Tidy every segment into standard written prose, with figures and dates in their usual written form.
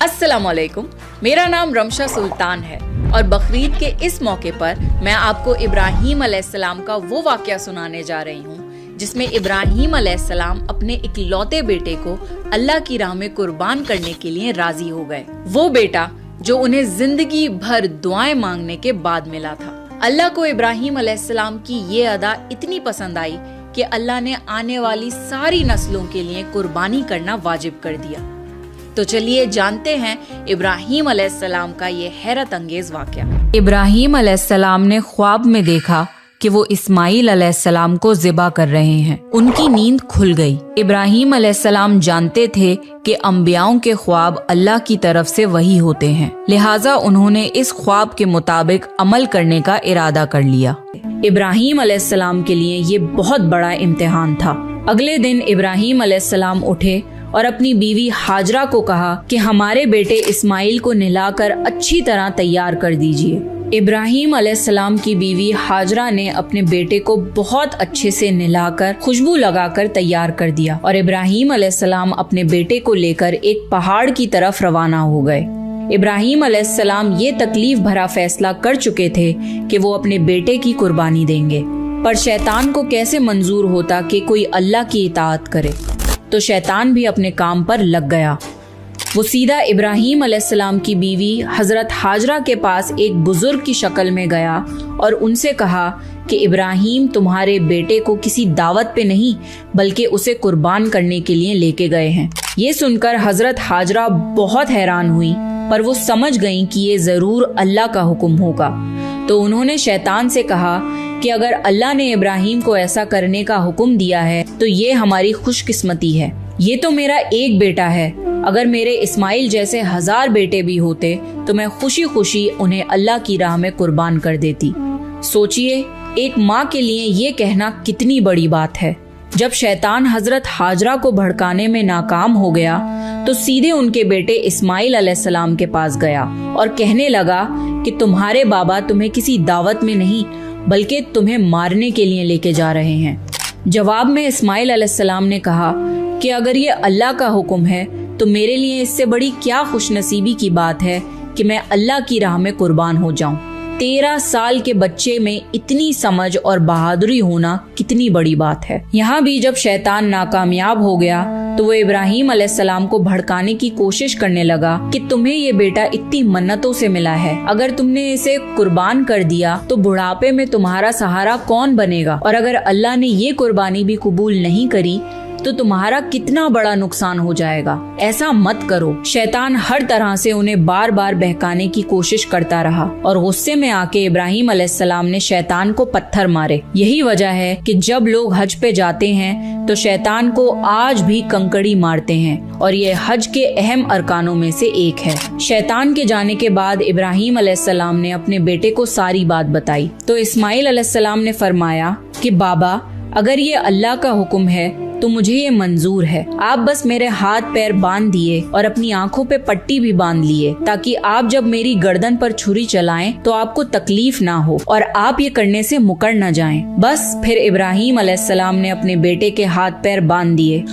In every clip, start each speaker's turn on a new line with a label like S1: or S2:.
S1: अस्सलाम वालेकुम, मेरा नाम रमशा सुल्तान है और बकरीद के इस मौके पर मैं आपको इब्राहीम अलैहिस्सलाम का वो वाक़या सुनाने जा रही हूँ जिसमें इब्राहीम अलैहिस्सलाम अपने इकलौते बेटे को अल्लाह की राह में कुर्बान करने के लिए राजी हो गए। वो बेटा जो उन्हें जिंदगी भर दुआएं मांगने के बाद मिला था। अल्लाह को इब्राहीम अलैहिस्सलाम की ये अदा इतनी पसंद आई कि अल्लाह ने आने वाली सारी नस्लों के लिए कुर्बानी करना वाजिब कर दिया। तो चलिए जानते हैं इब्राहीम अलैहिस्सलाम का ये हैरत अंगेज वाक़या। इब्राहीम अलैहिस्सलाम ने ख्वाब में देखा कि वो इस्माइल अलैहिस्सलाम को ज़िबा कर रहे हैं। उनकी नींद खुल गई। इब्राहीम अलैहिस्सलाम जानते थे कि अंबियाओं के ख्वाब अल्लाह की तरफ से वही होते हैं, लिहाजा उन्होंने इस ख्वाब के मुताबिक अमल करने का इरादा कर लिया। इब्राहीम अलैहिस्सलाम के लिए ये बहुत बड़ा इम्तिहान था। अगले दिन इब्राहीम अलैहिस्सलाम उठे और अपनी बीवी हाजरा को कहा कि हमारे बेटे इस्माइल को नहलाकर अच्छी तरह तैयार कर दीजिए। इब्राहीम अलैहिस्सलाम की बीवी हाजरा ने अपने बेटे को बहुत अच्छे से नहलाकर खुशबू लगाकर तैयार कर दिया और इब्राहीम अलैहिस्सलाम अपने बेटे को लेकर एक पहाड़ की तरफ रवाना हो गए। इब्राहीम अलैहिस्सलाम ये तकलीफ भरा फैसला कर चुके थे कि वो अपने बेटे की कुर्बानी देंगे, पर शैतान को कैसे मंजूर होता कि कोई अल्लाह की इताअत करे। तो शैतान भी अपने काम पर लग गया। वो सीधा इब्राहीम अलैहिस्सलाम की बीवी हजरत हाजरा के पास एक बुजुर्ग की शक्ल में गया और उनसे कहा कि इब्राहीम तुम्हारे बेटे को किसी दावत पे नहीं बल्कि उसे कुर्बान करने के लिए लेके गए हैं। ये सुनकर हजरत हाजरा बहुत हैरान हुई, पर वो समझ गईं कि ये जरूर अल्लाह का हुक्म होगा। तो उन्होंने शैतान से कहा कि अगर अल्लाह ने इब्राहीम को ऐसा करने का हुक्म दिया है तो ये हमारी खुशकिस्मती है। ये तो मेरा एक बेटा है, अगर मेरे इस्माइल जैसे 1000 बेटे भी होते तो मैं खुशी खुशी उन्हें अल्लाह की राह में कुर्बान कर देती। सोचिए, एक माँ के लिए ये कहना कितनी बड़ी बात है। जब शैतान हजरत हाजरा को भड़काने में नाकाम हो गया तो सीधे उनके बेटे इस्माइल अलैहिस्सलाम के पास गया और कहने लगा कि तुम्हारे बाबा तुम्हें किसी दावत में नहीं बल्कि तुम्हें मारने के लिए लेके जा रहे हैं। जवाब में इस्माइल अलैहिस्सलाम ने कहा कि अगर ये अल्लाह का हुक्म है तो मेरे लिए इससे बड़ी क्या खुशनसीबी की बात है कि मैं अल्लाह की राह में कुर्बान हो जाऊं। 13 साल के बच्चे में इतनी समझ और बहादुरी होना कितनी बड़ी बात है। यहाँ भी जब शैतान नाकामयाब हो गया तो वो इब्राहीम अलैहिस्सलाम को भड़काने की कोशिश करने लगा कि तुम्हें ये बेटा इतनी मन्नतों से मिला है, अगर तुमने इसे कुर्बान कर दिया तो बुढ़ापे में तुम्हारा सहारा कौन बनेगा, और अगर अल्लाह ने ये कुर्बानी भी कबूल नहीं करी तो तुम्हारा कितना बड़ा नुकसान हो जाएगा। ऐसा मत करो। शैतान हर तरह से उन्हें बार बार बहकाने की कोशिश करता रहा और गुस्से में आके इब्राहीम अलैहिस्सलाम ने शैतान को पत्थर मारे। यही वजह है कि जब लोग हज पे जाते हैं तो शैतान को आज भी कंकड़ी मारते हैं और ये हज के अहम अरकानों में से एक है। शैतान के जाने के बाद इब्राहीम अलैहिस्सलाम ने अपने बेटे को सारी बात बताई तो इस्माइल अलैहिस्सलाम ने फरमाया कि बाबा, अगर ये अल्लाह का हुक्म है तो मुझे ये मंजूर है। आप बस मेरे हाथ पैर बांध दिए और अपनी आंखों पे पट्टी भी बांध लिए ताकि आप जब मेरी गर्दन पर छुरी चलाएं तो आपको तकलीफ ना हो और आप ये करने से मुकर न जाएं। बस फिर इब्राहीम अलैहिस्सलाम ने अपने बेटे के हाथ पैर बांध दिए।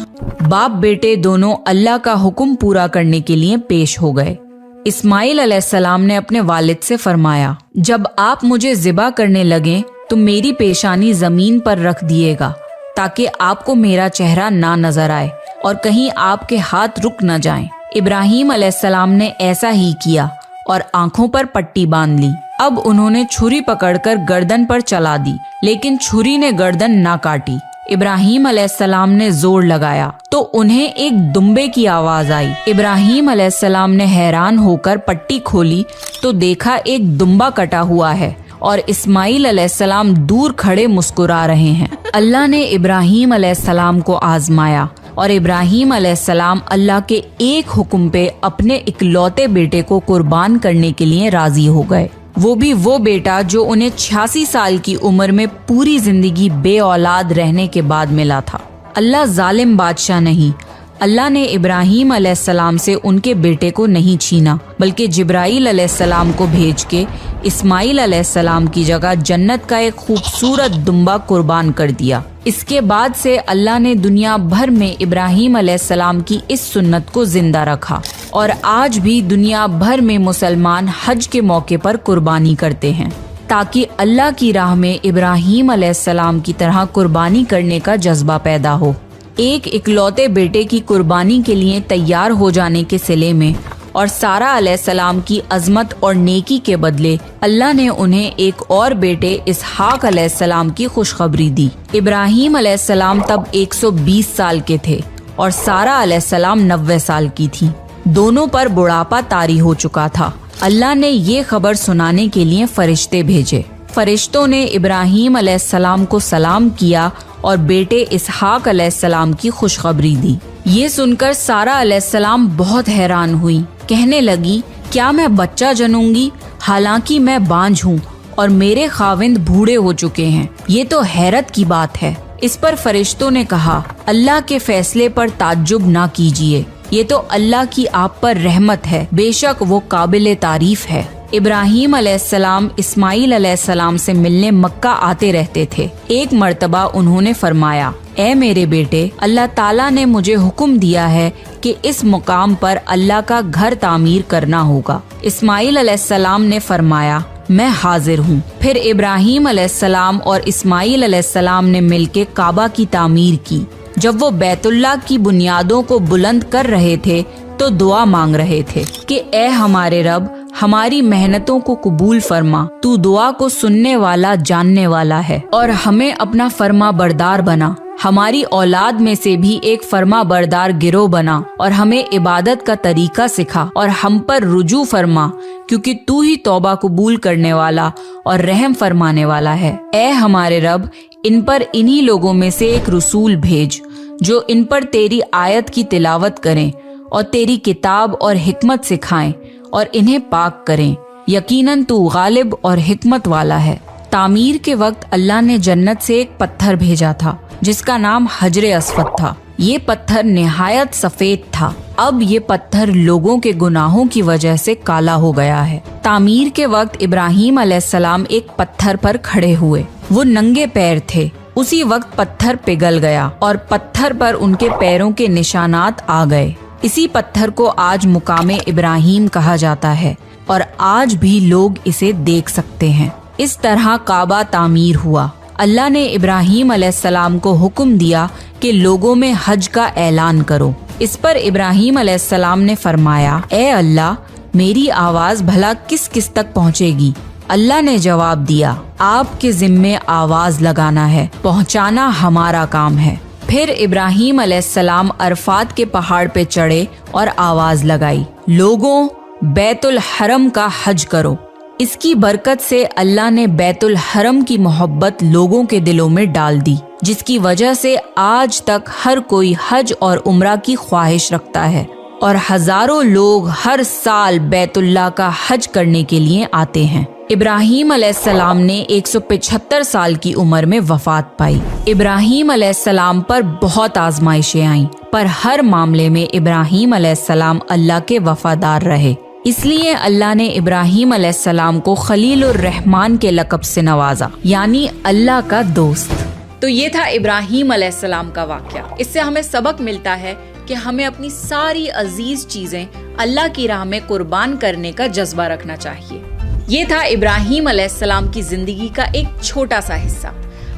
S1: बाप बेटे दोनों अल्लाह का हुक्म पूरा करने के लिए पेश हो गए। इस्माइल अलैहिस्सलाम ने अपने वालिद से फरमाया, जब आप मुझे ज़िबा करने लगे तो मेरी पेशानी जमीन पर रख दिएगा ताकि आपको मेरा चेहरा ना नजर आए और कहीं आपके हाथ रुक न जाएं। इब्राहीम अलैहिस्सलाम ने ऐसा ही किया और आंखों पर पट्टी बांध ली। अब उन्होंने छुरी पकड़कर गर्दन पर चला दी, लेकिन छुरी ने गर्दन ना काटी। इब्राहीम अलैहिस्सलाम ने जोर लगाया तो उन्हें एक दुम्बे की आवाज आई। इब्राहीम अलैहिस्सलाम ने हैरान होकर पट्टी खोली तो देखा एक दुम्बा कटा हुआ है और इस्माइल अलैहिस्सलाम दूर खड़े मुस्कुरा रहे हैं। अल्लाह ने इब्राहीम अलैहिस्सलाम को आजमाया और इब्राहीम अलैहिस्सलाम अल्लाह के एक हुक्म पे अपने इकलौते बेटे को कुर्बान करने के लिए राजी हो गए। वो भी वो बेटा जो उन्हें 86 साल की उम्र में पूरी जिंदगी बे औलाद रहने के बाद मिला था। अल्लाह जालिम बादशाह नहीं। अल्लाह ने इब्राहीम अलैहिस्सलाम से उनके बेटे को नहीं छीना बल्कि जिब्राईल अलैहिस्सलाम को भेज के इस्माइल अलैहिस्सलाम की जगह जन्नत का एक खूबसूरत दुम्बा कुर्बान कर दिया। इसके बाद से अल्लाह ने दुनिया भर में इब्राहीम अलैहिस्सलाम की इस सुन्नत को जिंदा रखा। اور آج بھی دنیا بھر میں مسلمان حج کے موقع پر قربانی کرتے ہیں تاکہ اللہ کی راہ میں ابراہیم علیہ السلام کی طرح قربانی کرنے کا جذبہ پیدا ہو۔ ایک اکلوتے بیٹے کی قربانی کے لیے تیار ہو جانے کے صلے میں اور سارہ علیہ السلام کی عظمت اور نیکی کے بدلے اللہ نے انہیں ایک اور بیٹے اسحاق علیہ السلام کی خوشخبری دی۔ ابراہیم علیہ السلام تب 120 سال کے تھے اور سارہ علیہ السلام 90 سال کی تھی۔ دونوں پر بڑھاپا طاری ہو چکا تھا۔ اللہ نے یہ خبر سنانے کے لیے فرشتے بھیجے۔ فرشتوں نے ابراہیم علیہ السلام کو سلام کیا اور بیٹے اسحاق علیہ السلام کی خوشخبری دی۔ یہ سن کر سارہ علیہ السلام بہت حیران ہوئی، کہنے لگی کیا میں بچہ جنوں گی؟ حالانکہ میں بانجھ ہوں اور میرے خاوند بوڑھے ہو چکے ہیں۔ یہ تو حیرت کی بات ہے۔ اس پر فرشتوں نے کہا اللہ کے فیصلے پر تعجب نہ کیجیے، یہ تو اللہ کی آپ پر رحمت ہے، بے شک وہ قابل تعریف ہے۔ ابراہیم علیہ السلام اسماعیل علیہ السلام سے ملنے مکہ آتے رہتے تھے۔ ایک مرتبہ انہوں نے فرمایا اے میرے بیٹے، اللہ تعالیٰ نے مجھے حکم دیا ہے کہ اس مقام پر اللہ کا گھر تعمیر کرنا ہوگا۔ اسماعیل علیہ السلام نے فرمایا میں حاضر ہوں۔ پھر ابراہیم علیہ السلام اور اسماعیل علیہ السلام نے مل کے کعبہ کی تعمیر کی۔ جب وہ بیت اللہ کی بنیادوں کو بلند کر رہے تھے تو دعا مانگ رہے تھے کہ اے ہمارے رب، ہماری محنتوں کو قبول فرما، تو دعا کو سننے والا جاننے والا ہے، اور ہمیں اپنا فرما بردار بنا، ہماری اولاد میں سے بھی ایک فرما بردار گروہ بنا، اور ہمیں عبادت کا طریقہ سکھا اور ہم پر رجوع فرما، کیونکہ تو ہی توبہ قبول کرنے والا اور رحم فرمانے والا ہے۔ اے ہمارے رب، ان پر انہی لوگوں میں سے ایک رسول بھیج جو ان پر تیری آیت کی تلاوت کریں اور تیری کتاب اور حکمت سکھائیں اور انہیں پاک کریں، یقیناً تو غالب اور حکمت والا ہے۔ تعمیر کے وقت اللہ نے جنت سے ایک پتھر بھیجا تھا جس کا نام حجر اسود تھا۔ یہ پتھر نہایت سفید تھا۔ اب یہ پتھر لوگوں کے گناہوں کی وجہ سے کالا ہو گیا ہے۔ تعمیر کے وقت ابراہیم علیہ السلام ایک پتھر پر کھڑے ہوئے۔ وہ ننگے پیر تھے۔ اسی وقت پتھر پگھل گیا اور پتھر پر ان کے پیروں کے نشانات آ گئے۔ اسی پتھر کو آج مقام ابراہیم کہا جاتا ہے اور آج بھی لوگ اسے دیکھ سکتے ہیں۔ اس طرح کعبہ تعمیر ہوا۔ اللہ نے ابراہیم علیہ السلام کو حکم دیا کہ لوگوں میں حج کا اعلان کرو۔ اس پر ابراہیم علیہ السلام نے فرمایا اے اللہ، میری آواز بھلا کس کس تک پہنچے گی؟ اللہ نے جواب دیا آپ کے ذمے آواز لگانا ہے، پہنچانا ہمارا کام ہے۔ پھر ابراہیم علیہ السلام عرفات کے پہاڑ پہ چڑھے اور آواز لگائی لوگوں، بیت الحرم کا حج کرو۔ اس کی برکت سے اللہ نے بیت الحرم کی محبت لوگوں کے دلوں میں ڈال دی، جس کی وجہ سے آج تک ہر کوئی حج اور عمرہ کی خواہش رکھتا ہے، اور ہزاروں لوگ ہر سال بیت اللہ کا حج کرنے کے لیے آتے ہیں۔ ابراہیم علیہ السلام نے 175 سال کی عمر میں وفات پائی۔ ابراہیم علیہ السلام پر بہت آزمائشیں آئیں، پر ہر معاملے میں ابراہیم علیہ السلام اللہ کے وفادار رہے۔ اس لیے اللہ نے ابراہیم علیہ السلام کو خلیل الرحمن کے لقب سے نوازا، یعنی اللہ کا دوست۔ تو یہ تھا ابراہیم علیہ السلام کا واقعہ۔ اس سے ہمیں سبق ملتا ہے کہ ہمیں اپنی ساری عزیز چیزیں اللہ کی راہ میں قربان کرنے کا جذبہ رکھنا چاہیے۔ یہ تھا ابراہیم علیہ السلام کی زندگی کا ایک چھوٹا سا حصہ۔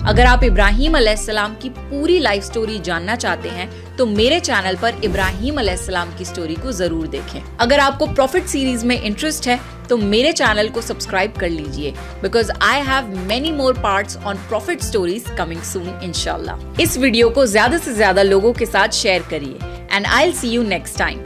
S1: اگر آپ ابراہیم علیہ السلام کی پوری لائف سٹوری جاننا چاہتے ہیں تو میرے چینل پر ابراہیم علیہ السلام کی سٹوری کو ضرور دیکھیں۔ اگر آپ کو پروفٹ سیریز میں انٹرسٹ ہے تو میرے چینل کو سبسکرائب کر لیجئے، because I have many more parts on profit stories coming soon انشاءاللہ۔ اس ویڈیو کو زیادہ سے زیادہ لوگوں کے ساتھ شیئر کریے، and I will see you next time.